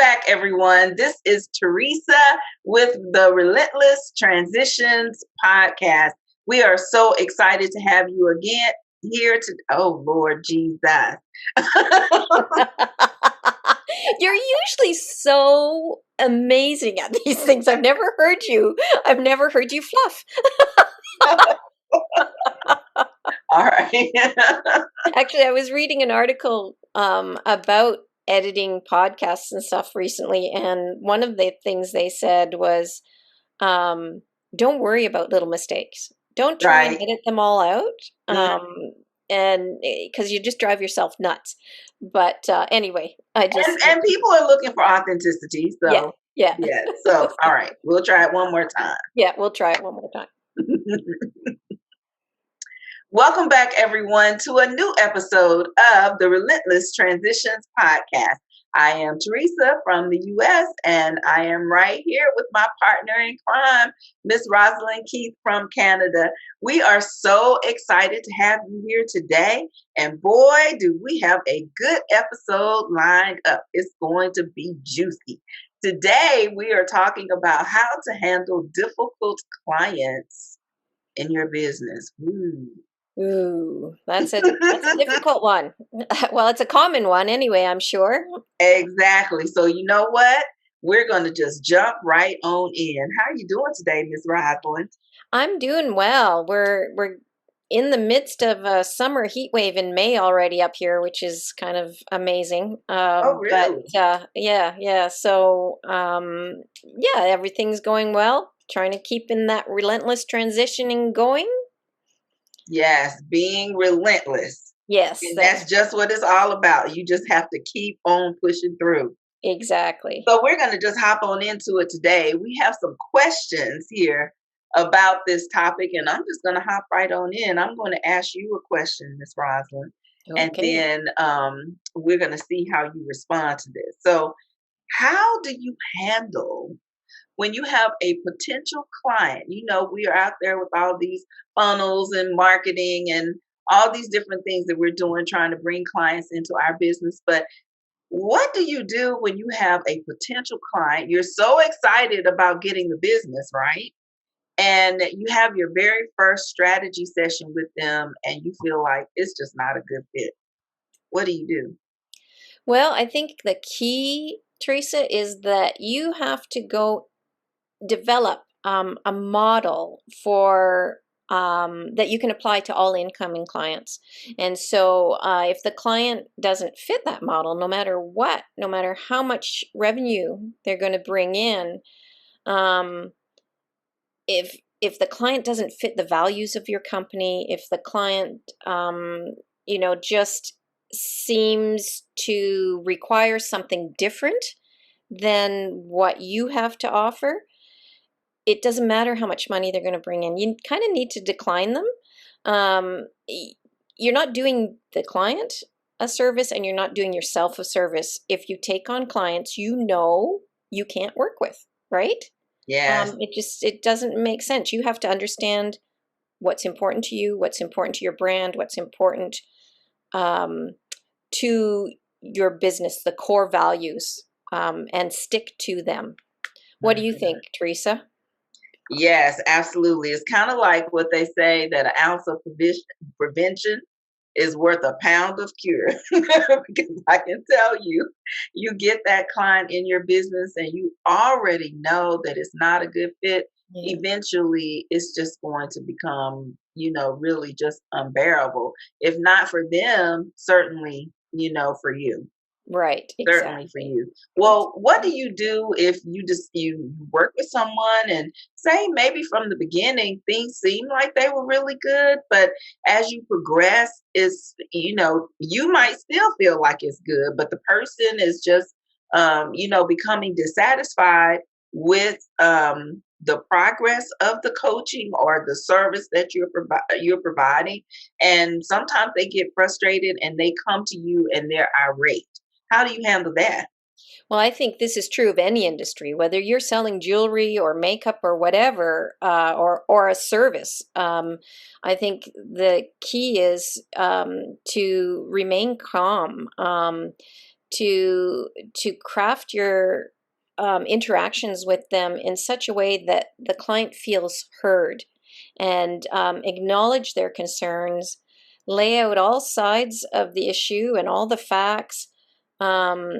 back, everyone. This is Teresa with the Relentless Transitions podcast. We are so excited to have you again here to, oh Lord Jesus. You're usually so amazing at these things. I've never heard you fluff. All right. Actually, I was reading an article about editing podcasts and stuff recently, and one of the things they said was, don't worry about little mistakes. Don't try and Right. edit them all out, Mm. and because you just drive yourself nuts. But anyway, And people are looking for authenticity. yeah, So, yeah, yeah. So, all right. We'll try it one more time. yeah. We'll try it one more time. Welcome back, everyone, to a new episode of the Relentless Transitions podcast. I am Teresa from the U.S., and I am right here with my partner in crime, Miss Rosalind Keith from Canada. We are so excited to have you here today, and boy, do we have a good episode lined up. It's going to be juicy. Today, we are talking about how to handle difficult clients in your business. Ooh, that's a difficult one. Well, it's a common one anyway, I'm sure. Exactly. So you know what? We're going to just jump right on in. How are you doing today, Miss Rosalind? I'm doing well. We're in the midst of a summer heat wave in May already up here, which is kind of amazing. Oh, But really? yeah. So yeah, everything's going well. Trying to keep in that relentless transitioning going. Yes, being relentless. Yes, And that's that's just what it's all about. You just have to keep on pushing through. exactly. So we're going to just hop on into it today. We have some questions here about this topic, and I'm just going to hop right on in. I'm going to ask you a question, Miss Rosalind, and Okay. then we're going to see how you respond to this. So, how do you handle when you have a potential client? You know, we are out there with all these funnels and marketing and all these different things that we're doing, trying to bring clients into our business. But what do you do when you have a potential client? You're so excited about getting the business, right? And you have your very first strategy session with them, and you feel like it's just not a good fit. What do you do? Well, I think the key, Teresa, is that you have to go develop a model for that you can apply to all incoming clients. And so, if the client doesn't fit that model, no matter what, no matter how much revenue they're going to bring in, um, if the client doesn't fit the values of your company, if the client, just seems to require something different than what you have to offer, it doesn't matter how much money they're going to bring in. You kind of need to decline them. You're not doing the client a service, and you're not doing yourself a service if you take on clients you can't work with, right? Yes. It doesn't make sense. You have to understand what's important to you, what's important to your brand, what's important um, to your business, the core values, and stick to them. What do you Mhm. think, Teresa? Yes, absolutely. It's kind of like what they say that an ounce of prevention is worth a pound of cure. Because I can tell you, you get that client in your business and you already know that it's not a good fit. Yeah. Eventually, it's just going to become, really just unbearable. If not for them, certainly, for you. Right, Certainly for exactly. you. Well, what do you do if you work with someone and say maybe from the beginning things seem like they were really good, but as you progress, you might still feel like it's good, but the person is just becoming dissatisfied with the progress of the coaching or the service that you're providing, and sometimes they get frustrated and they come to you and they're irate. How do you handle that? Well, I think this is true of any industry, whether you're selling jewelry or makeup or whatever, or a service. I think the key is to remain calm, to craft your interactions with them in such a way that the client feels heard, and acknowledge their concerns, lay out all sides of the issue and all the facts, um,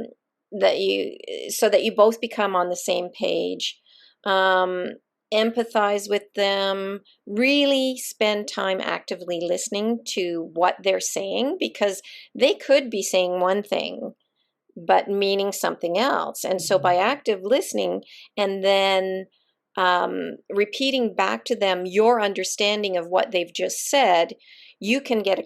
that you so that you both become on the same page. Um, Empathize with them, really spend time actively listening to what they're saying, because they could be saying one thing but meaning something else. And so by Mhm. active listening and then repeating back to them your understanding of what they've just said, you can get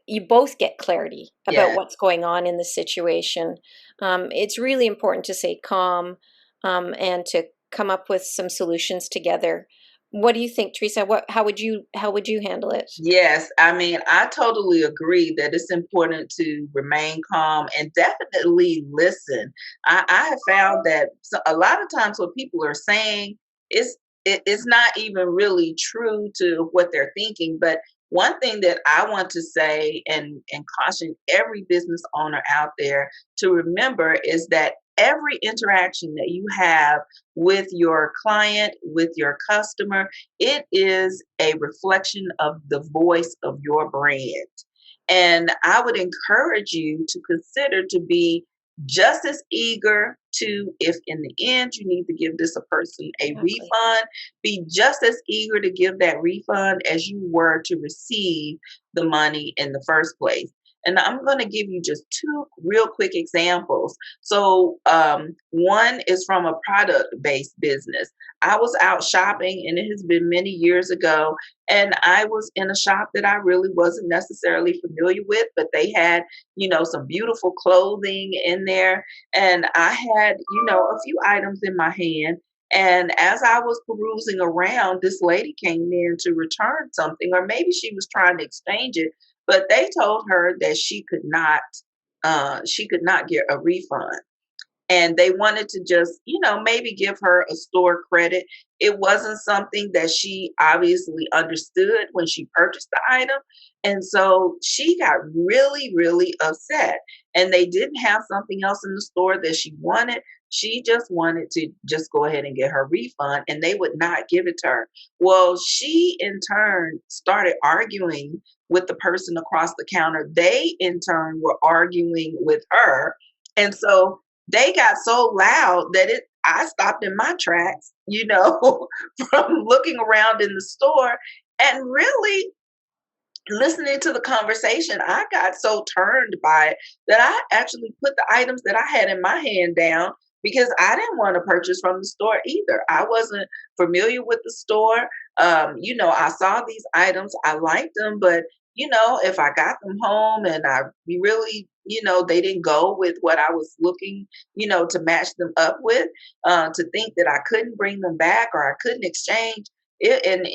you both get clarity about Yeah. what's going on in the situation. It's really important to stay calm, and to come up with some solutions together. What do you think, Teresa? How would you handle it? Yes, I mean, I totally agree that it's important to remain calm and definitely listen. I have found that a lot of times what people are saying is it's not even really true to what they're thinking. But one thing that I want to say and caution every business owner out there to remember is that every interaction that you have with your client, with your customer, it is a reflection of the voice of your brand. And I would encourage you to consider to be just as eager to, if in the end you need to give this a person a Exactly. refund, be just as eager to give that refund as you were to receive the money in the first place. And I'm going to give you just two real quick examples. So, one is from a product based business. I was out shopping, and it has been many years ago. And I was in a shop that I really wasn't necessarily familiar with, but they had, some beautiful clothing in there. And I had, a few items in my hand. And as I was perusing around, this lady came in to return something, or maybe she was trying to exchange it, but they told her that she could not get a refund, and they wanted to just, maybe give her a store credit. It wasn't something that she obviously understood when she purchased the item. And so she got really, really upset. And they didn't have something else in the store that she wanted. She just wanted to just go ahead and get her refund, and they would not give it to her. Well, she in turn started arguing with the person across the counter. They in turn were arguing with her. And so they got so loud that I stopped in my tracks, from looking around in the store and really listening to the conversation. I got so turned by it that I actually put the items that I had in my hand down, because I didn't want to purchase from the store either. I wasn't familiar with the store. I saw these items, I liked them, but if I got them home and I really, they didn't go with what I was looking, to match them up with, to think that I couldn't bring them back or I couldn't exchange it, and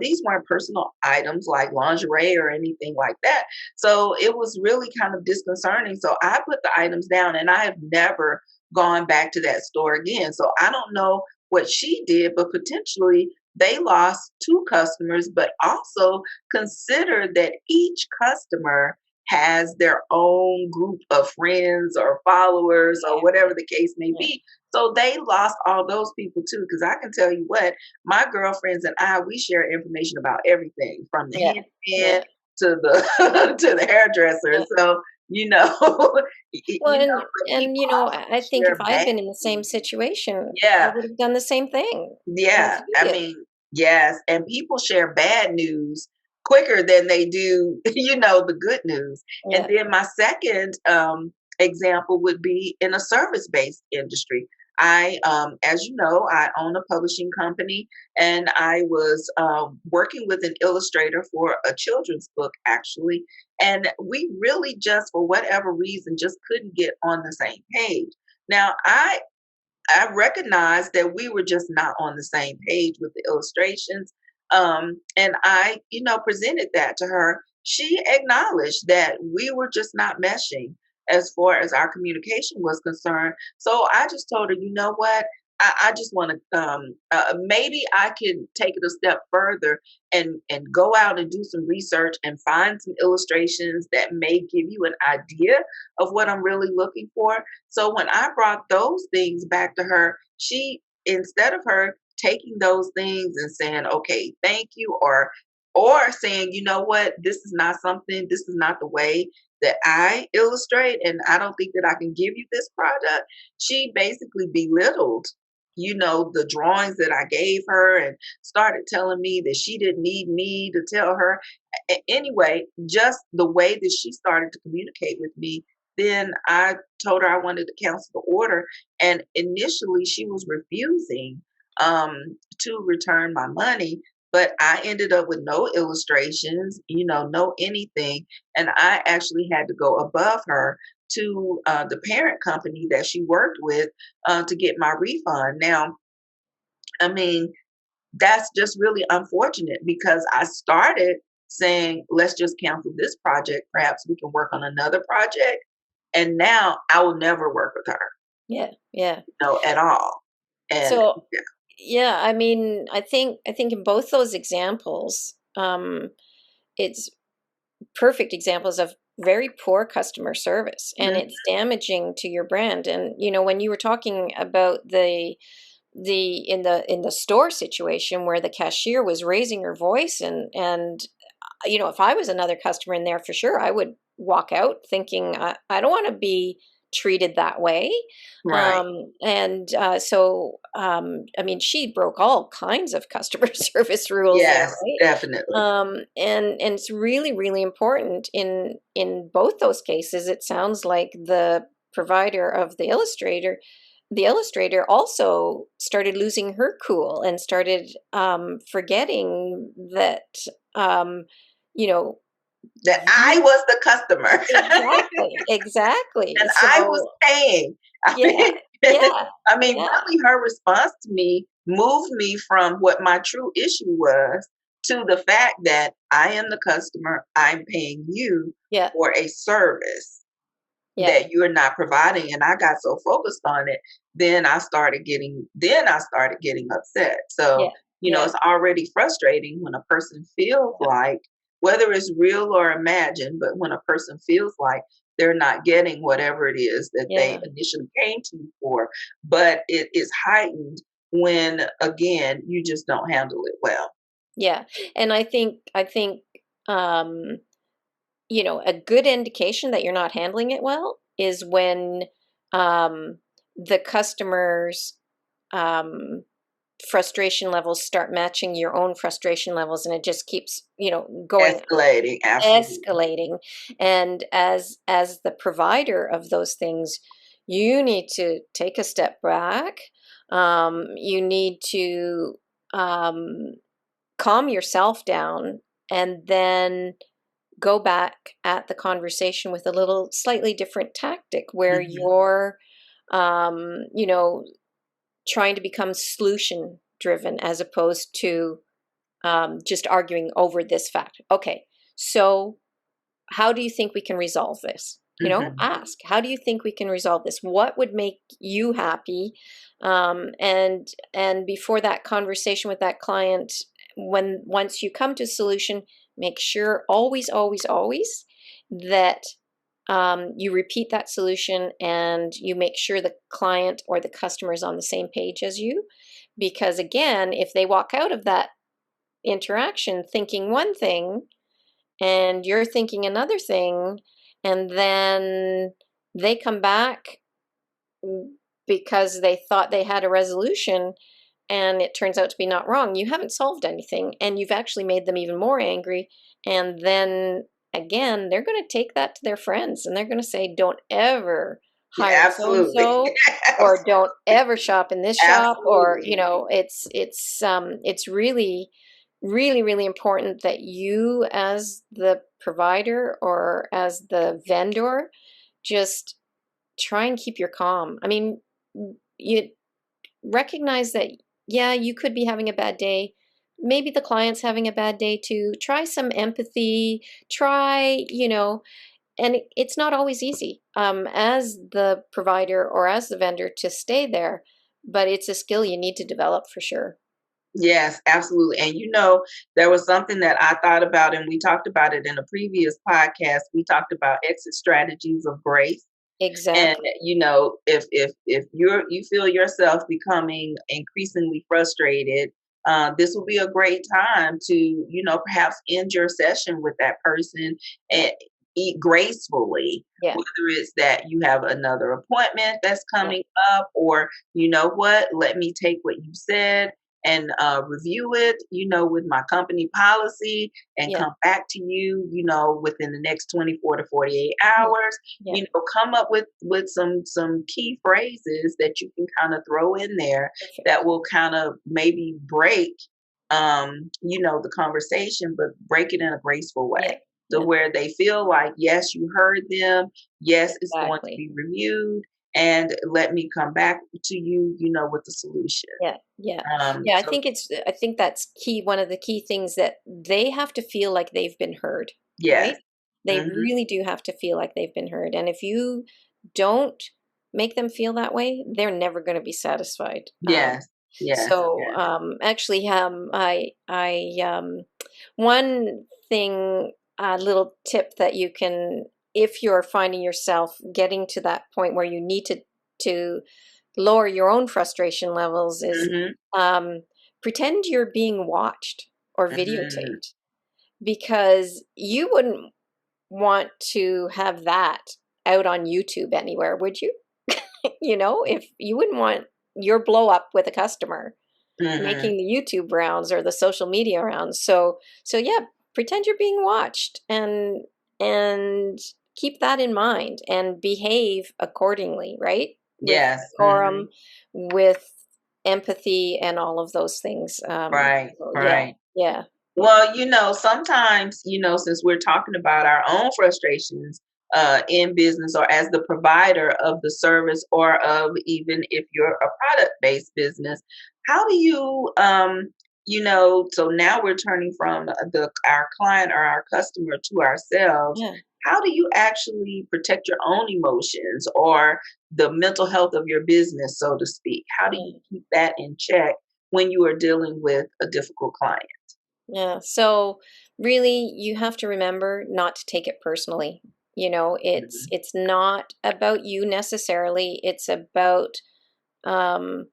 these weren't personal items like lingerie or anything like that. So it was really kind of disconcerting. So I put the items down, and I have never gone back to that store again. So I don't know what she did, but potentially they lost two customers. But also consider that each customer has their own group of friends or followers or whatever the case may Yeah. be. So they lost all those people too. Because I can tell you what, my girlfriends and I, we share information about everything from the Yeah. handyman Yeah. to the to the hairdresser. Yeah. So, Well, but and people I also think if share I had bad been in the same news. situation, I Yeah, would have done the same thing as yeah. you I did. mean, yes. And people share bad news quicker than they do, the good news. And Yeah. then my second example would be in a service based industry. As you know, I own a publishing company, and I was working with an illustrator for a children's book, actually. And we really just, for whatever reason, just couldn't get on the same page. Now, I recognized that we were just not on the same page with the illustrations. And I, presented that to her. She acknowledged that we were just not meshing as far as our communication was concerned. So I just told her, you know what? I just want to maybe I can take it a step further and go out and do some research and find some illustrations that may give you an idea of what I'm really looking for. So when I brought those things back to her, she, instead of her taking those things and saying, "Okay, thank you," or saying, "You know what, this is not something, this is not the way that I illustrate, and I don't think that I can give you this product." She basically belittled, the drawings that I gave her, and started telling me that she didn't need me to tell her. Anyway, just the way that she started to communicate with me, then I told her I wanted to cancel the order. And initially, she was refusing to return my money. But I ended up with no illustrations, no anything. And I actually had to go above her to the parent company that she worked with to get my refund. Now, I mean, that's just really unfortunate because I started saying, let's just cancel this project. Perhaps we can work on another project. And now I will never work with her, Yeah, yeah. at all. And So yeah, yeah, I mean, I think in both those examples, it's perfect examples of very poor customer service, and mhm, it's damaging to your brand. And when you were talking about the store situation where the cashier was raising her voice, and if I was another customer in there, for sure I would walk out thinking, I don't want to be treated that way. right. I mean, she broke all kinds of customer service rules there, Yes, right? definitely. And it's really, really important in both those cases. It sounds like the provider of the illustrator also started losing her cool and started forgetting that um, you know That I was the customer. exactly, exactly. And I was So paying. I yeah, mean, yeah, I mean, yeah, really, her response to me moved me from what my true issue was to the fact that I am the customer. I'm paying you yeah, for a service yeah, that you're not providing, and I got so focused on it, then I started getting upset. So, yeah, yeah, it's already frustrating when a person feels yeah, like, whether it's real or imagined, but when a person feels like they're not getting whatever it is that they yeah, initially came to you for, but it is heightened when, again, you just don't handle it well. yeah. And I think um, a good indication that you're not handling it well is when um, the customers um, frustration levels start matching your own frustration levels, and it just keeps going Escalating, absolutely. escalating. And as the provider of those things, you need to take a step back. You need to um, calm yourself down, and then go back at the conversation with a little slightly different tactic where Mhm. you're um, you know trying to become solution driven as opposed to just arguing over this fact. Okay, so how do you think we can resolve this? Mhm. Ask, how do you think we can resolve this? What would make you happy? And before that conversation with that client, once you come to a solution, make sure always, always, always that you repeat that solution and you make sure the client or the customer is on the same page as you. Because again, if they walk out of that interaction thinking one thing and you're thinking another thing, and then they come back because they thought they had a resolution and it turns out to be not wrong, you haven't solved anything and you've actually made them even more angry. And then again, they're going to take that to their friends and they're going to say, don't ever Yeah, hire so and absolutely. so, or don't ever shop in this shop, or Absolutely. it's really, really, really important that you as the provider or as the vendor just try and keep your calm. I mean, you recognize that, yeah, you could be having a bad day. Maybe the client's having a bad day too. Try some empathy. And it's not always easy as the provider or as the vendor to stay there. but it's a skill you need to develop for sure. Yes, absolutely. And there was something that I thought about, and we talked about it in a previous podcast. We talked about exit strategies of grace. And Exactly. if you feel yourself becoming increasingly frustrated, this will be a great time to perhaps end your session with that person Yeah. and eat gracefully. Yeah. Whether it's that you have another appointment that's Yeah. coming up, or you know what, let me take what you said and review it, with my company policy, and Yeah. come back to you, within the next 24 to 48 Yeah. hours. Yeah. Come up with some key phrases that you can kind of throw in there that Perfect. will kind of maybe break the conversation, but break it in a graceful Yeah. way, to Yeah. where they feel like, yes, you heard them, yes, it's going to Exactly. be reviewed, and let me come back to you, with the solution. Yeah, yeah. Yeah, So I think that's key, one of the key things that they have to feel like they've been heard, yes. right? They Hmm. really do have to feel like they've been heard, and if you don't make them feel that way, they're never gonna be satisfied. Yes. Yes. Yes. Actually, one thing, a little tip that you can, if you're finding yourself getting to that point where you need to lower your own frustration levels is, Hmm. um, pretend you're being watched or Hmm. videotaped, because you wouldn't want to have that out on YouTube anywhere, would you? If you wouldn't want your blow up with a customer Hmm. making the YouTube rounds or the social media rounds. So yeah, pretend you're being watched, and keep that in mind and behave accordingly, right? With Yes. Hmm. decorum, with empathy, and all of those things. Right. So yeah, Right. yeah, yeah, Well, sometimes, since we're talking about our own frustrations in business, or as the provider of the service, or of even if you're a product based business, how do so now we're turning from our client or our customer to ourselves. yeah. How do you actually protect your own emotions, or the mental health of your business, so to speak? How do you Yeah. keep that in check when you are dealing with a difficult client? Yeah. So really you have to remember not to take it personally. Mhm. It's not about you necessarily. It's about um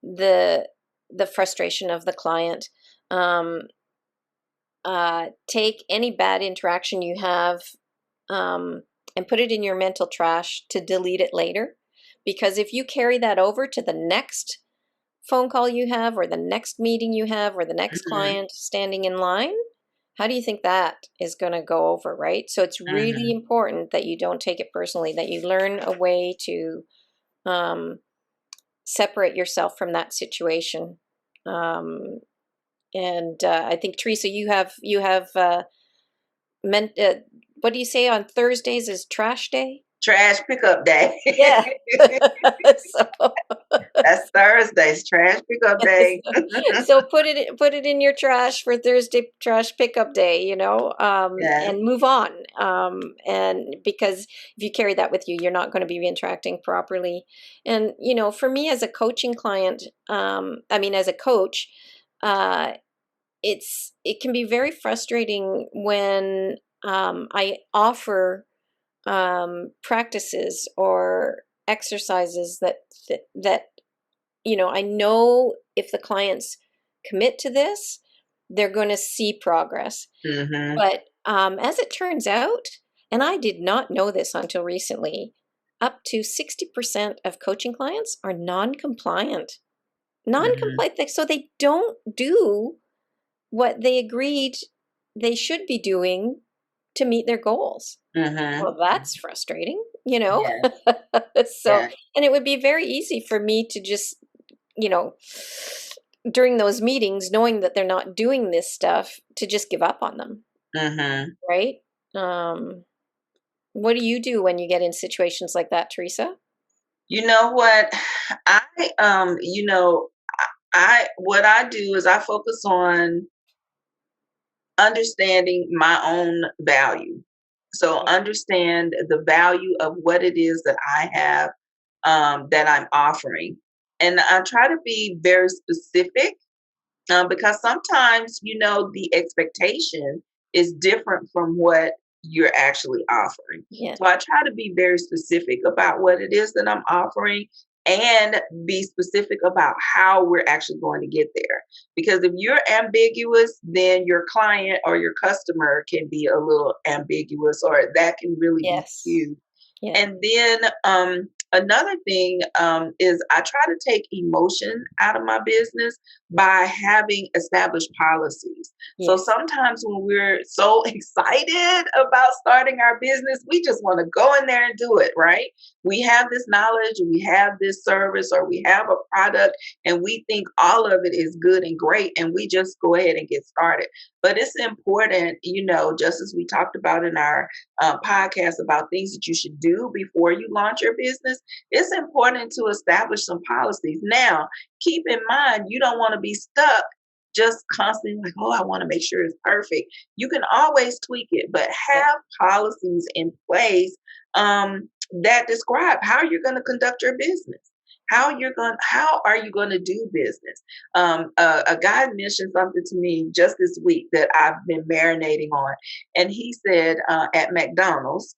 the the frustration of the client. Um take any bad interaction you have, um and put it in your mental trash to delete it later. Because if you carry that over to the next phone call you have, or the next meeting you have, or the next Mhm. client standing in line, how do you think that is going to go over, right? So it's really Mhm. important that you don't take it personally, that you learn a way to um, separate yourself from that situation. Um, and I think Teresa, you have meant. What do you say on Thursdays is trash day? Trash pickup day. Yeah. So That's Thursday's trash pickup day. so put it in your trash for Thursday trash pickup day, Yes. and move on. And because if you carry that with you, you're not going to be interacting properly. And for me as a coaching client, I mean as a coach, uh, it can be very frustrating when I offer practices or exercises that I know if the clients commit to this, they're going to see progress. Mhm. But as it turns out, and I did not know this until recently, up to 60% of coaching clients are non-compliant. Mhm. Non-compliant, so they don't do what they agreed they should be doing to meet their goals. Mhm. Well, that's frustrating. Yes. So, Yes. and it would be very easy for me to just you know, during those meetings, knowing that they're not doing this stuff, to just give up on them, Mhm. right? Um, what do you do when you get in situations like that, Teresa? You know what? I you know, I what I do is I focus on understanding my own value. So Yeah, understand the value of what it is that I have, that I'm offering. And I try to be very specific, because sometimes, the expectation is different from what you're actually offering. Yeah. So I try to be very specific about what it is that I'm offering and be specific about how we're actually going to get there. Because if you're ambiguous, then your client or your customer can be a little ambiguous, or that can really be Yes. skewed. Yeah. And then another thing is I try to take emotion out of my business by having established policies. So Yes. sometimes when we're so excited about starting our business, we just want to go in there and do it, right? We have this knowledge, we have this service, or we have a product, and we think all of it is good and great, and we just go ahead and get started. But it's important, just as we talked about in our podcast about things that you should do before you launch your business, it's important to establish some policies. Now, keep in mind, you don't want to be stuck just constantly like, oh, I want to make sure it's perfect. You can always tweak it, but Yeah. have policies in place that describe how you're going to conduct your business. How are you going to do business? A guy mentioned something to me just this week that I've been marinating on, and he said at McDonald's,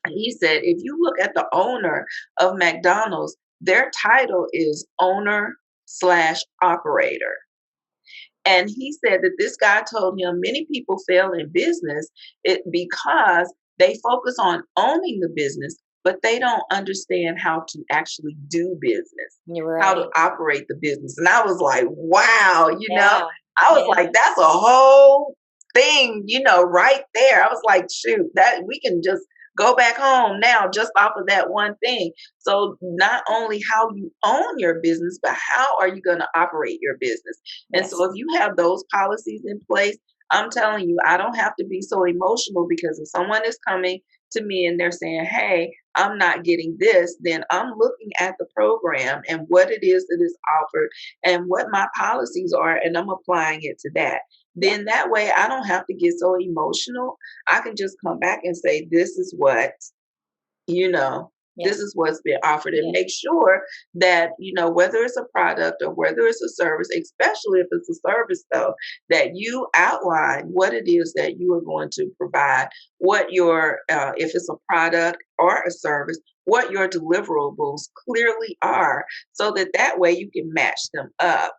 he said, if you look at the owner of McDonald's, their title is owner slash operator. And he said that this guy told him many people fail in business because they focus on owning the business, but they don't understand how to actually do business, You're how to right. operate the business. And I was like, wow, Yeah. I was Yeah. like, that's a whole thing, right there. I was like, shoot, that we can just go back home now just off of that one thing. So not only how you own your business, but how are you going to operate your business? And so Yes. if you have those policies in place, I'm telling you, I don't have to be so emotional, because if someone is coming to me and they're saying, hey, I'm not getting this, then I'm looking at the program and what it is that is offered and what my policies are, and I'm applying it to that. Yeah. Then that way I don't have to get so emotional. I can just come back and say, this is what, you know, Yeah. this is what's been offered, and Yeah. make sure that, whether it's a product or whether it's a service, especially if it's a service though, that you outline what it is that you are going to provide, what your, if it's a product or a service, what your deliverables clearly are, so that that way you can match them up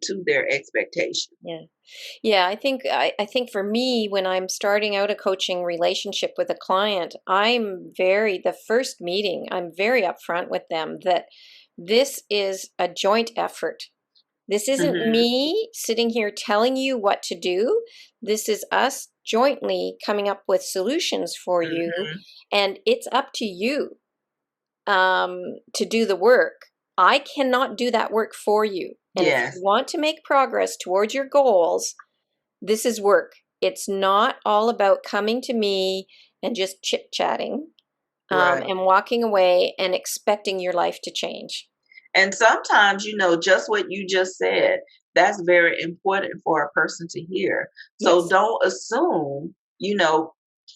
to their expectations. Yeah. Yeah, I think for me, when I'm starting out a coaching relationship with a client, the first meeting, I'm very upfront with them that this is a joint effort. This isn't Hmm. me sitting here telling you what to do. This is us jointly coming up with solutions for you, Hmm. and it's up to you to do the work. I cannot do that work for you. And if you Yes. want to make progress towards your goals, this is work. It's not all about coming to me and just chit chatting Right. and walking away and expecting your life to change. And sometimes, just what you just said, that's very important for a person to hear. So Yes, don't assume,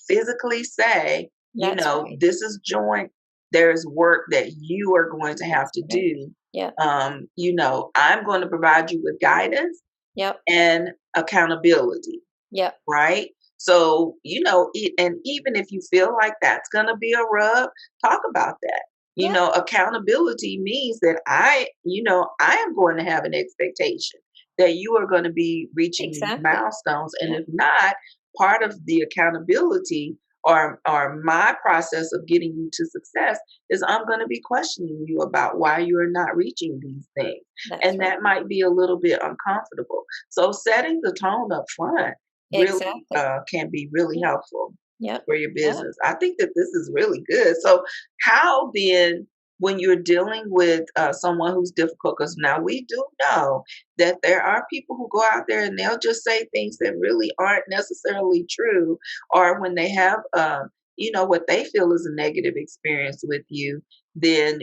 physically say, that's right. this is joint. There's work that you are going to have That's to right. do. Yeah. I'm going to provide you with guidance Yep. and accountability, Yep. right? So, and even if you feel like that's going to be a rub, talk about that. Yeah. Accountability means that I am going to have an expectation that you are going to be reaching these Exactly. milestones. And Yeah. if not, part of the accountability or my process of getting you to success is I'm going to be questioning you about why you are not reaching these things. That's And right. that might be a little bit uncomfortable. So setting the tone up front really Exactly. can be really Yeah. helpful Yep. for your Yeah. business. I think that this is really good. So, how then, when you're dealing with someone who's difficult, because now we do know that there are people who go out there and they'll just say things that really aren't necessarily true, or when they have, what they feel is a negative experience with you, then,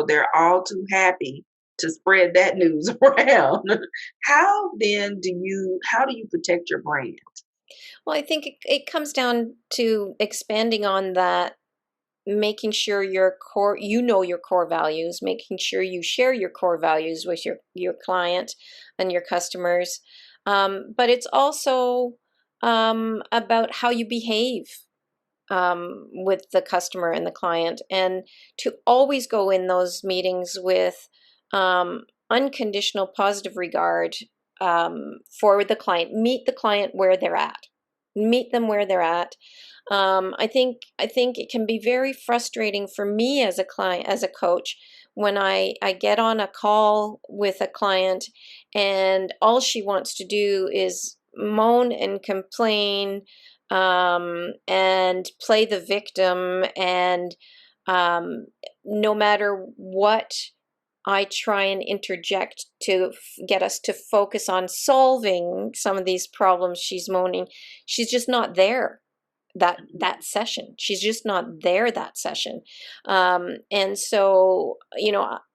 they're all too happy to spread that news around. How do you protect your brand? Well, I think it comes down to expanding on that making sure your core, your core values, making sure you share your core values with your client and your customers. But it's also about how you behave with the customer and the client, and to always go in those meetings with unconditional positive regard for the client. Meet the client where they're at. Meet them where they're at. I think it can be very frustrating for me as a client, as a coach, when I get on a call with a client and all she wants to do is moan and complain and play the victim. And no matter what I try and interject to get us to focus on solving some of these problems she's moaning, she's just not there that session. She's just not there that session. And so,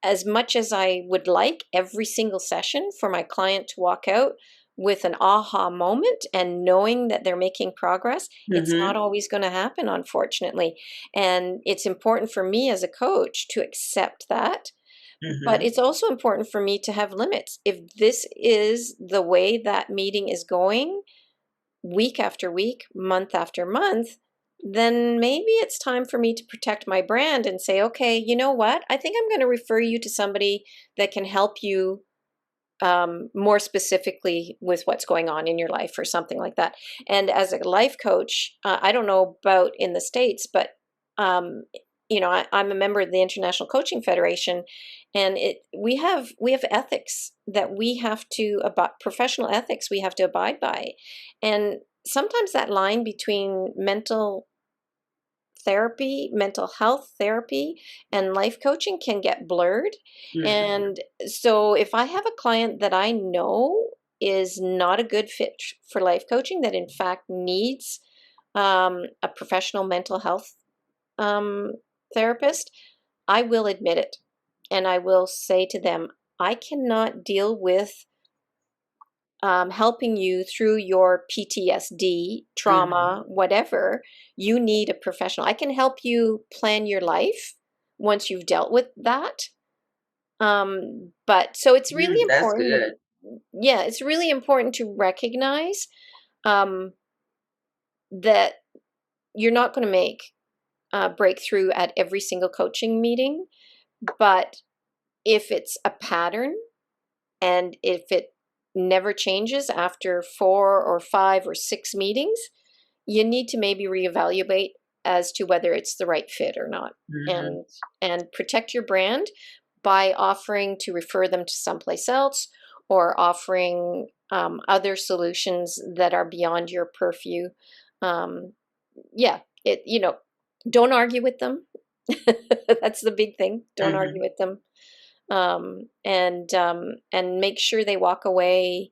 as much as I would like every single session for my client to walk out with an aha moment and knowing that they're making progress, it's not Mm-hmm. always going to happen, unfortunately. And it's important for me as a coach to accept that. But Mm-hmm. it's also important for me to have limits. If this is the way that meeting is going, week after week, month after month, then maybe it's time for me to protect my brand and say, okay, you know what? I think I'm going to refer you to somebody that can help you more specifically with what's going on in your life or something like that. And as a life coach, I don't know about in the States, but um, I'm a member of the International Coaching Federation, and we have ethics that we have to about professional ethics we have to abide by, and sometimes that line between mental health therapy, and life coaching can get blurred. Mm-hmm. And so if I have a client that I know is not a good fit for life coaching, that in fact needs a professional mental health um, therapist, I will admit it. And I will say to them, I cannot deal with helping you through your PTSD, Mm-hmm. trauma, whatever. You need a professional. I can help you plan your life once you've dealt with that. But so it's really That's important. good. Yeah, it's really important to recognize um, that you're not going to make breakthrough at every single coaching meeting. But if it's a pattern, and if it never changes after 4 or 5 or 6 meetings, you need to maybe reevaluate as to whether it's the right fit or not. Mm-hmm. And protect your brand by offering to refer them to someplace else, or offering other solutions that are beyond your purview. Um, yeah, don't argue with them. That's the big thing. Don't Mm-hmm. argue with them. And make sure they walk away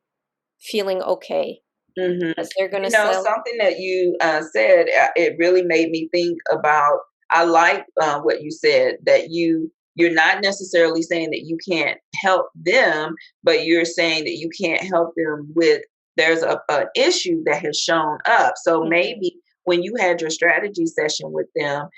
feeling okay, Mhm. as they're going to You know, sell. something that you said, it really made me think about. I like what you said, that you're not necessarily saying that you can't help them, but you're saying that you can't help them with there's a issue that has shown up. So Mhm. maybe when you had your strategy session with them,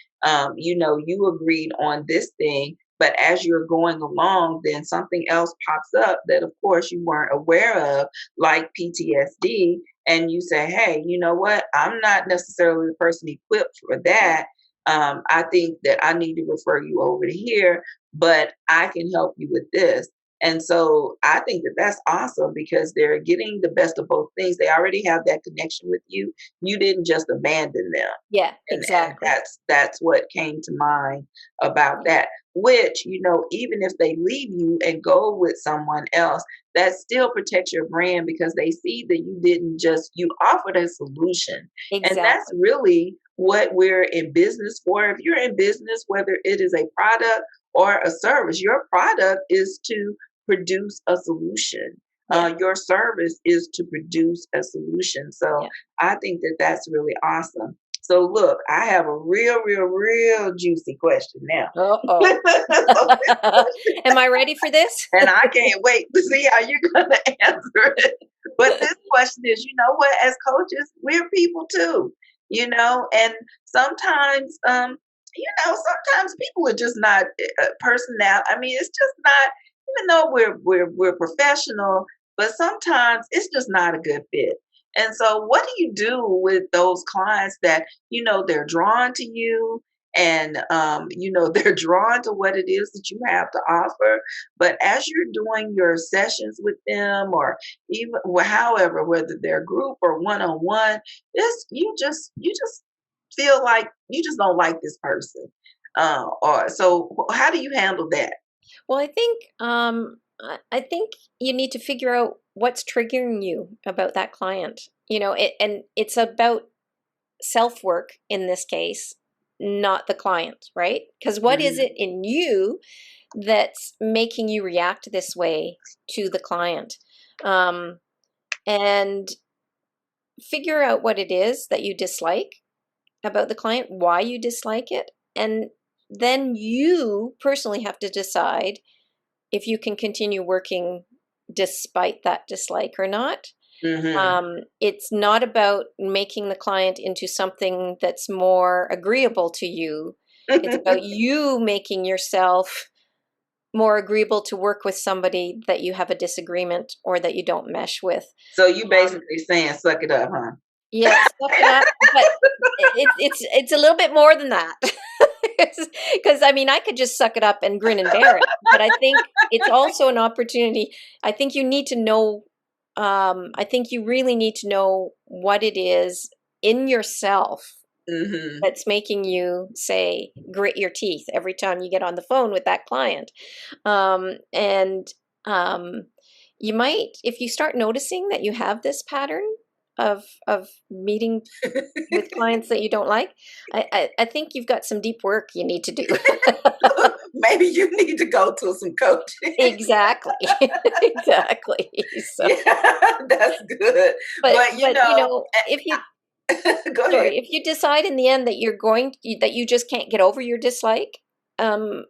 you agreed on this thing, but as you're going along, then something else pops up that, of course, you weren't aware of, like PTSD, and you say, hey, you know what? I'm not necessarily the person equipped for that. I think that I need to refer you over to here, but I can help you with this. And so I think that that's awesome because they're getting the best of both things. They already have that connection with you. You didn't just abandon them. Yeah, And exactly. that's what came to mind about Yeah, that, which, even if they leave you and go with someone else, that still protects your brand because they see that you didn't just you offered a solution. And that's exactly. really what we're in business for. If you're in business, whether it is a product or a service, your product is to produce a solution. Yeah, Your service is to produce a solution. So yeah. I think that that's really awesome. So look, I have a real, real, real juicy question now. Uh-oh. So this question, Am I ready for this? and I can't wait to see how you're going to answer it. But this question is, you know what? As coaches, we're people too, and sometimes, sometimes people are just not personality. I mean, it's just not. Even though we're professional, but sometimes it's just not a good fit. And so, what do you do with those clients that they're drawn to you, and they're drawn to what it is that you have to offer, but as you're doing your sessions with them, or even however, whether they're group or one on one, this you just feel like you just don't like this person. Or so how do you handle that? Well, I think you need to figure out what's triggering you about that client. And it's about self work in this case, not the client, right? Because what is Mhm. it in you that's making you react this way to the client? Um, and figure out what it is that you dislike about the client, why you dislike it, and then you personally have to decide if you can continue working despite that dislike or not. Mhm. It's not about making the client into something that's more agreeable to you. It's about you making yourself more agreeable to work with somebody that you have a disagreement or that you don't mesh with. So you Um, basically saying suck it up, huh? yeah, suck it up, but it's a little bit more than that. Because I mean, I could just suck it up and grin and bear it, but I think it's also an opportunity. I think you need to know. I think you really need to know what it is in yourself Mhm. that's making you say grit your teeth every time you get on the phone with that client. And you might, if you start noticing that you have this pattern of meeting with clients that you don't like, I think you've got some deep work you need to do. Maybe you need to go to some coaching. Exactly. Exactly. So, Yeah, that's good. but But but you know, if you go ahead. sorry, if you decide in the end that that you just can't get over your dislike, um,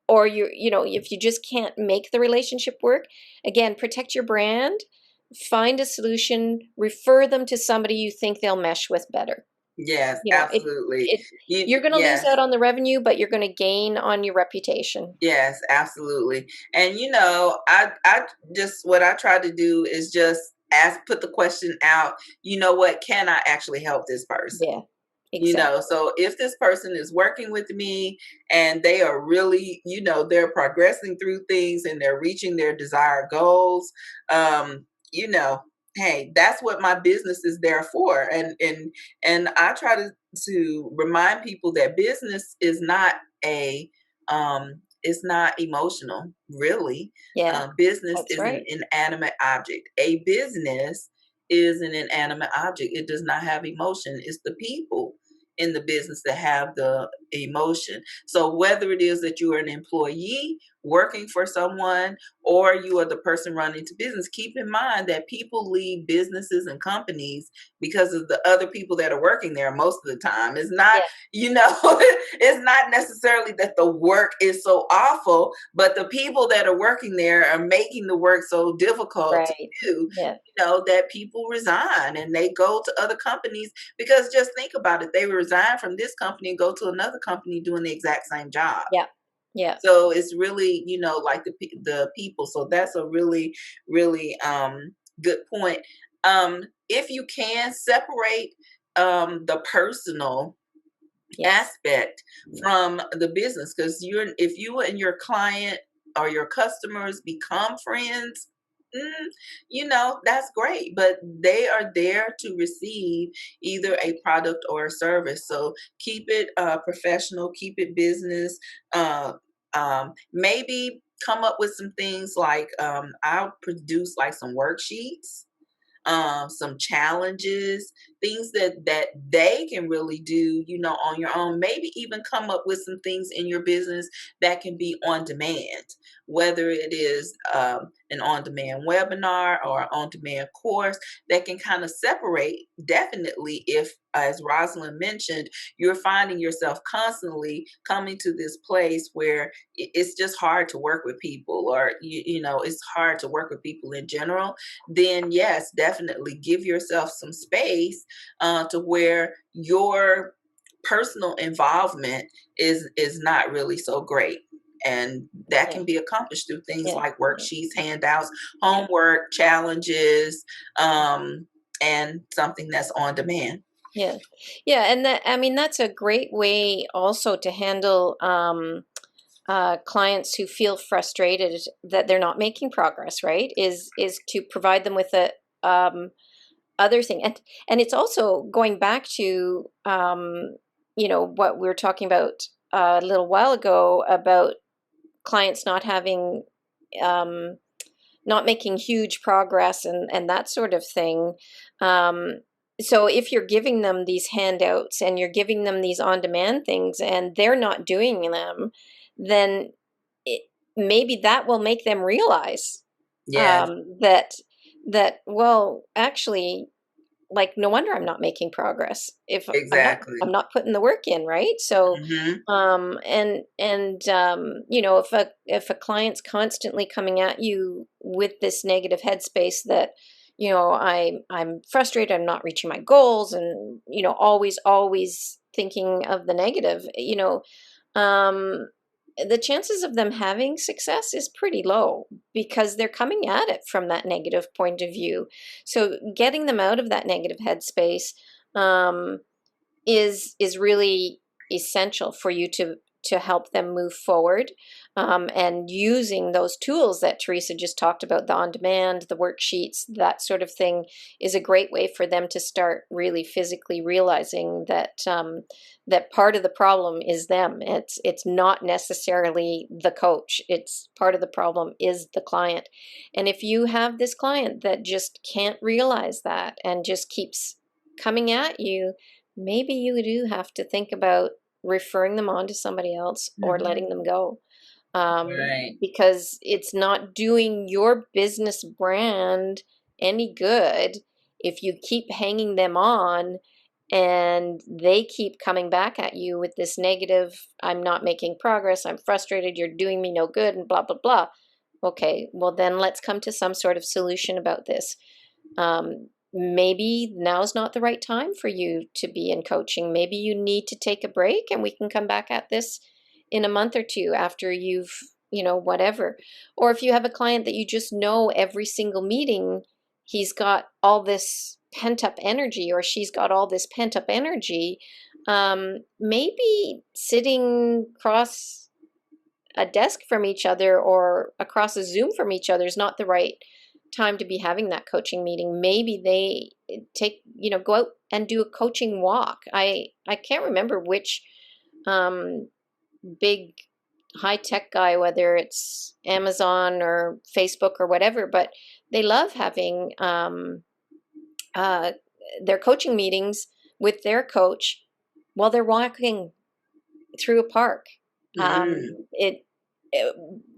or if you just can't make the relationship work, again, protect your brand, find a solution, refer them to somebody you think they'll mesh with better. Yes, You know, absolutely. it you're going to lose Yes. out on the revenue, but you're going to gain on your reputation. Yes, absolutely. And I just what I try to do is just ask put the question out, what can I actually help this person? Yeah, exactly. So if this person is working with me and they are really, they're progressing through things and they're reaching their desired goals, um, you know, hey, that's what my business is there for. And I try to remind people that business is not a it's not emotional, really. Yeah, Business that's is an right. inanimate object. A business is an inanimate object. It does not have emotion. It's the people in the business that have the emotion. So whether it is that you are an employee working for someone or you are the person running to business, keep in mind that people leave businesses and companies because of the other people that are working there most of the time. It's not, Yeah, it's not necessarily that the work is so awful, but the people that are working there are making the work so difficult to right. do, Yeah, that people resign and they go to other companies, because just think about it, they resign from this company and go to another company doing the exact same job. yeah, yeah. So it's really, like the people. So that's a really, really good point. If you can separate the personal Yes. aspect from the business, because if you and your client or your customers become friends, that's great, but they are there to receive either a product or a service. So keep it professional, keep it business. Maybe come up with some things like, I'll produce like some worksheets, some challenges, things that they can really do, on your own. Maybe even come up with some things in your business that can be on demand, whether it is an on-demand webinar or an on-demand course that can kind of separate. Definitely, if, as Rosalind mentioned, you're finding yourself constantly coming to this place where it's just hard to work with people, or it's hard to work with people in general, then yes, definitely give yourself some space to where your personal involvement is not really so great. And that Yeah. can be accomplished through things Yeah. like Yeah. worksheets, handouts, Yeah. homework, challenges, and something that's on demand. Yeah. Yeah. And that, I mean, that's a great way also to handle clients who feel frustrated that they're not making progress, right? Is to provide them with a other thing. And it's also going back to what we were talking about a little while ago about clients not having um, not making huge progress and that sort of thing. Um, so if you're giving them these handouts and you're giving them these on-demand things and they're not doing them, then it, maybe that will make them realize Yes, that well, actually, like, no wonder I'm not making progress if I'm exactly. not putting the work in, right? So Hmm. if a client's constantly coming at you with this negative headspace that I'm frustrated, I'm not reaching my goals, and always thinking of the negative, um the chances of them having success is pretty low because they're coming at it from that negative point of view. So getting them out of that negative headspace um, is really essential for you to help them move forward. And using those tools that Teresa just talked about, the on demand, the worksheets, that sort of thing, is a great way for them to start really physically realizing that part of the problem is them. It's not necessarily the coach. It's part of the problem is the client. And if you have this client that just can't realize that and just keeps coming at you, maybe you do have to think about referring them on to somebody else or Hmm. letting them go, um, Right. because it's not doing your business brand any good if you keep hanging them on and they keep coming back at you with this negative, I'm not making progress, I'm frustrated, you're doing me no good, and blah, blah, blah. Okay, well, then let's come to some sort of solution about this. Maybe now's not the right time for you to be in coaching. Maybe you need to take a break and we can come back at this in a month or two after you've, whatever. Or if you have a client that you just know every single meeting, he's got all this pent up energy or she's got all this pent up energy, maybe sitting across a desk from each other or across a Zoom from each other is not the right time to be having that coaching meeting. Maybe they go out and do a coaching walk. I can't remember which um, big high tech guy, whether it's Amazon or Facebook or whatever, but they love having uh, their coaching meetings with their coach while they're walking through a park. Mm. It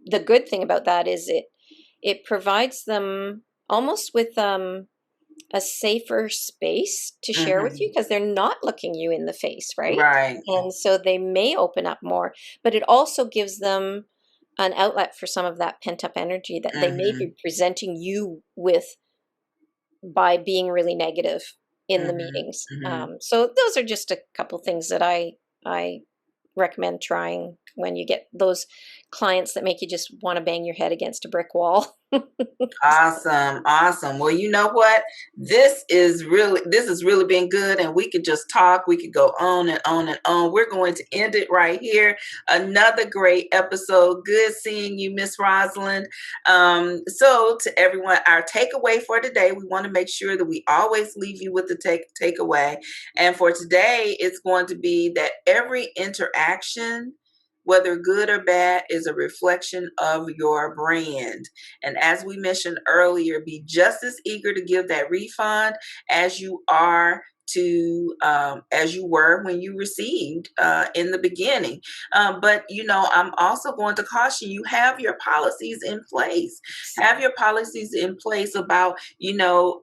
the good thing about that is it provides them almost with a safer space to share with you Hmm. because they're not looking you in the face, right? Right. And so they may open up more, but it also gives them an outlet for some of that pent up energy that they may Hmm. be presenting you with by being really negative in the Hmm. meetings. Hmm. So those are just a couple things that I recommend trying when you get those clients that make you just want to bang your head against a brick wall. Awesome, awesome. Well, you know what? This has really been good, and we could just talk. We could go on and on and on. We're going to end it right here. Another great episode. Good seeing you, Miss Rosalind. So to everyone, our takeaway for today, we want to make sure that we always leave you with the takeaway. And for today, it's going to be that every interaction, whether good or bad, is a reflection of your brand. And as we mentioned earlier, be just as eager to give that refund as you are as you were when you received in the beginning. But I'm also going to caution you: have your policies in place. Have your policies in place about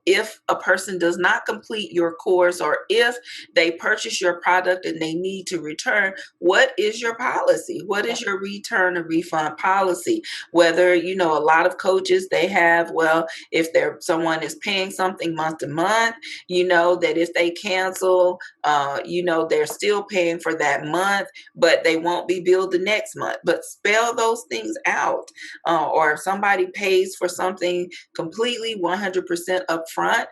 if a person does not complete your course or if they purchase your product and they need to return. What is your policy? What Yeah, is your return and refund policy? Whether a lot of coaches, they have, well, if someone is paying something month to month, that if they cancel, they're still paying for that month, but they won't be billed the next month. But spell those things out. Or if somebody pays for something completely 100% upfront,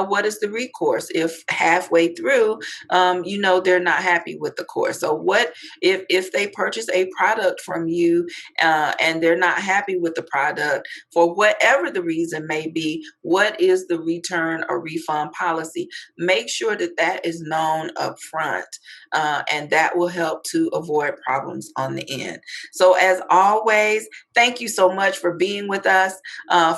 what is the recourse if halfway through, they're not happy with the course? So what if they purchase a product from you, and they're not happy with the product for whatever the reason may be? What is the return or refund policy? Make sure that that is known up front, and that will help to avoid problems on the end. So as always, thank you so much for being with us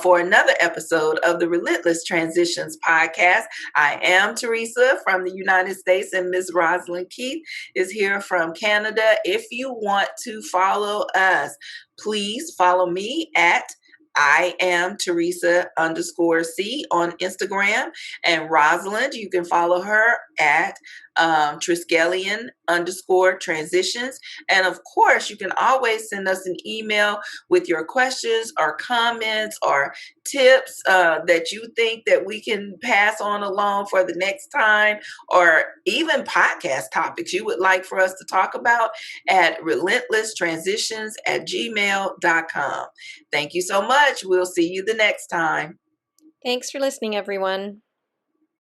for another episode of the Relentless Transitions podcast. I am Teresa from the United States, and Ms. Rosalind Keith is here from Canada. If you want to follow us, please follow me at I am Teresa _C on Instagram. And Rosalind, you can follow her at Triskelion _transitions. And of course, you can always send us an email with your questions or comments or tips that you think that we can pass on along for the next time, or even podcast topics you would like for us to talk about at relentlesstransitions@gmail.com. Thank you so much. We'll see you the next time. Thanks for listening, everyone.